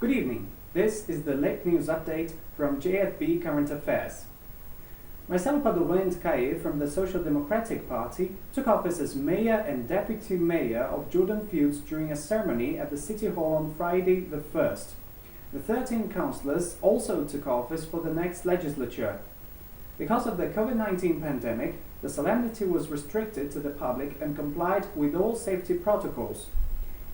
Good evening. This is the late news update from JFB Current Affairs. Marcelo Padovan Caê from the Social Democratic Party took office as mayor and deputy mayor of Jordan Fields during a ceremony at the City Hall on Friday the 1st. The 13 councillors also took office for the next legislature. Because of the COVID-19 pandemic, the solemnity was restricted to the public and complied with all safety protocols.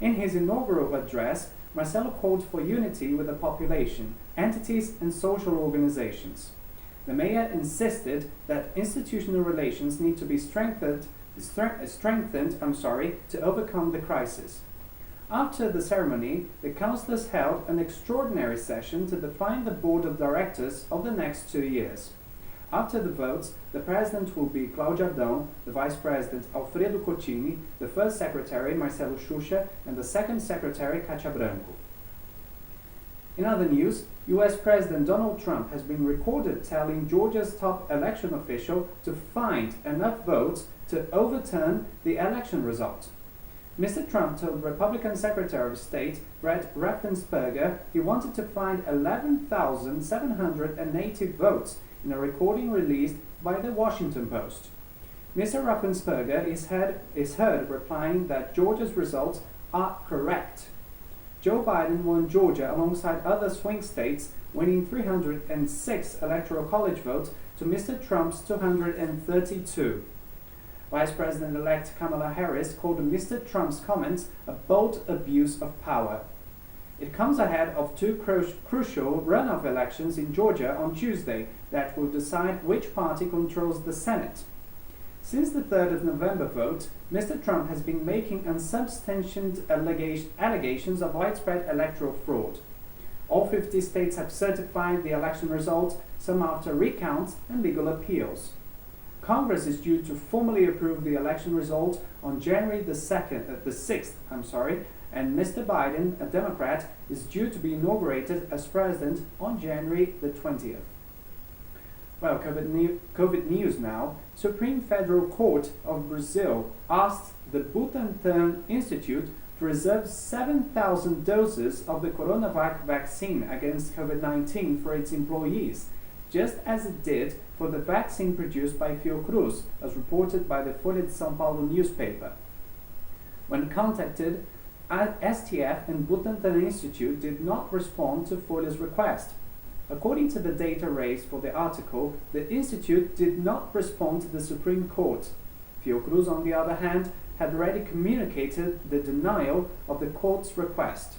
In his inaugural address, Marcelo called for unity with the population, entities and social organizations. The mayor insisted that institutional relations need to be strengthened to overcome the crisis. After the ceremony, the councillors held an extraordinary session to define the board of directors of the next 2 years. After the votes, the president will be Cláudio Adão, the vice president Alfredo Cotini, the first secretary Marcelo Xuxa, and the second secretary Cátia Branco. In other news, US President Donald Trump has been recorded telling Georgia's top election official to find enough votes to overturn the election result. Mr. Trump told Republican Secretary of State Brett Raffensperger he wanted to find 11,780 votes in a recording released by the Washington Post. Mr. Raffensperger is heard replying that Georgia's results are correct. Joe Biden won Georgia alongside other swing states, winning 306 electoral college votes to Mr. Trump's 232. Vice President-elect Kamala Harris called Mr. Trump's comments a bold abuse of power. It comes ahead of two crucial runoff elections in Georgia on Tuesday that will decide which party controls the Senate. Since the 3rd of November vote, Mr. Trump has been making unsubstantiated allegations of widespread electoral fraud. All 50 states have certified the election results, some after recounts and legal appeals. Congress is due to formally approve the election results on January the 6th, and Mr. Biden, a Democrat, is due to be inaugurated as president on January the 20th. Well, COVID news now. Supreme Federal Court of Brazil asked the Butantan Institute to reserve 7,000 doses of the Coronavac vaccine against COVID-19 for its employees, just as it did for the vaccine produced by Fiocruz, as reported by the Folha de São Paulo newspaper. When contacted, STF and Butantan Institute did not respond to Folha's request. According to the data raised for the article, the Institute did not respond to the Supreme Court. Fiocruz, on the other hand, had already communicated the denial of the court's request.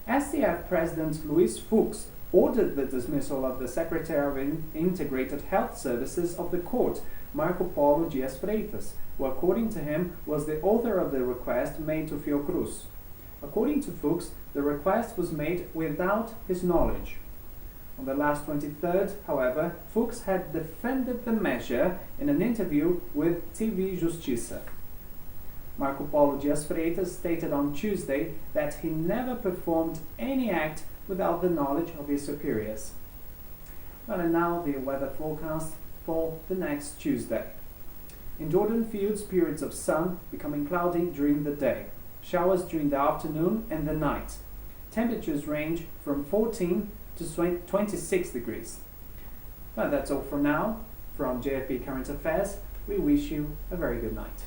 STF President Luiz Fux ordered the dismissal of the Secretary of Integrated Health Services of the court, Marco Polo Dias Freitas, who according to him was the author of the request made to Fiocruz. According to Fux, the request was made without his knowledge. On the last 23rd, however, Fux had defended the measure in an interview with TV Justiça. Marco Polo Dias Freitas stated on Tuesday that he never performed any act without the knowledge of his superiors. Well, and now the weather forecast for the next Tuesday. In Jordan Fields, periods of sun becoming cloudy during the day, showers during the afternoon and the night. Temperatures range from 14 to 26 degrees. Well, that's all for now. From JFB Current Affairs, we wish you a very good night.